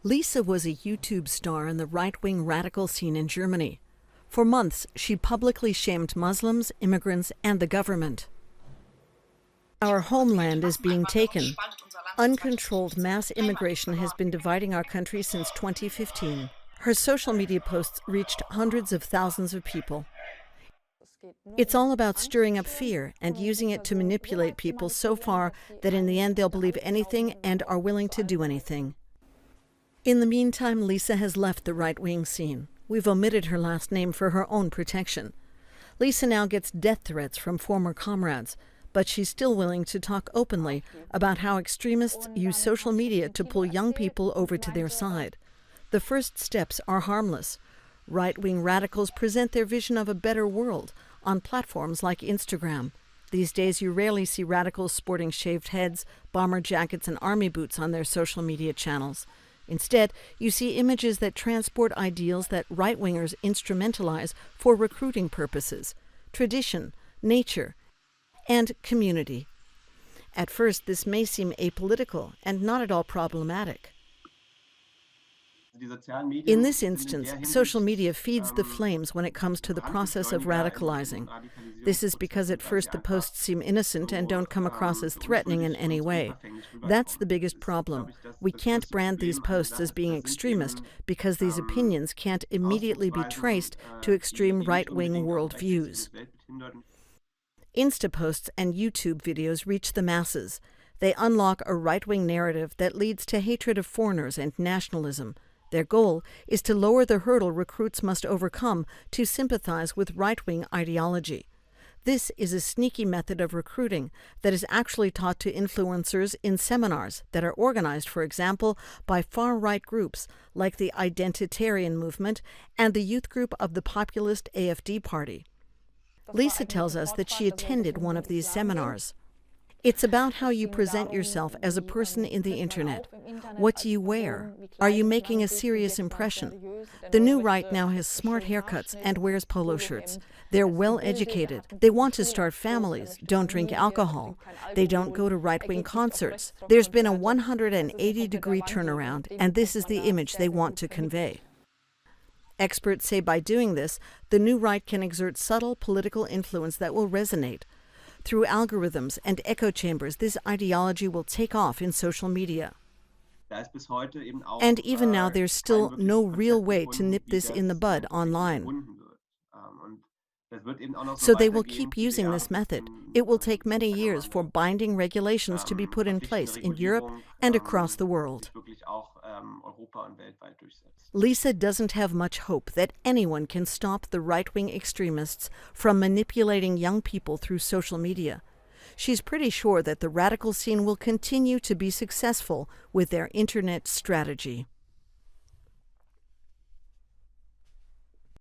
Lisa was a YouTube star in the right-wing radical scene in Germany. For months, she publicly shamed Muslims, immigrants, and the government. Our homeland is being taken. Uncontrolled mass immigration has been dividing our country since 2015. Her social media posts reached hundreds of thousands of people. It's all about stirring up fear and using it to manipulate people so far that in the end they'll believe anything and are willing to do anything. In the meantime, Lisa has left the right-wing scene. We've omitted her last name for her own protection. Lisa now gets death threats from former comrades, but she's still willing to talk openly about how extremists use social media to pull young people over to their side. The first steps are harmless. Right-wing radicals present their vision of a better world on platforms like Instagram. These days, you rarely see radicals sporting shaved heads, bomber jackets, and army boots on their social media channels. Instead, you see images that transport ideals that right-wingers instrumentalize for recruiting purposes: tradition, nature, and community. At first, this may seem apolitical and not at all problematic. In this instance, social media feeds the flames when it comes to the process of radicalizing. This is because at first the posts seem innocent and don't come across as threatening in any way. That's the biggest problem. We can't brand these posts as being extremist because these opinions can't immediately be traced to extreme right-wing worldviews. Insta posts and YouTube videos reach the masses. They unlock a right-wing narrative that leads to hatred of foreigners and nationalism. Their goal is to lower the hurdle recruits must overcome to sympathize with right-wing ideology. This is a sneaky method of recruiting that is actually taught to influencers in seminars that are organized, for example, by far-right groups like the Identitarian Movement and the youth group of the populist AfD party. Lisa tells us that she attended one of these seminars. It's about how you present yourself as a person in the internet. What do you wear? Are you making a serious impression? The new right now has smart haircuts and wears polo shirts. They're well-educated. They want to start families, don't drink alcohol. They don't go to right-wing concerts. There's been a 180-degree turnaround, and this is the image they want to convey. Experts say by doing this, the new right can exert subtle political influence that will resonate. Through algorithms and echo chambers, this ideology will take off in social media. And even now, there's still no real way to nip this in the bud online. So they will keep using this method. It will take many years for binding regulations to be put in place in Europe and across the world. Lisa doesn't have much hope that anyone can stop the right-wing extremists from manipulating young people through social media. She's pretty sure that the radical scene will continue to be successful with their internet strategy.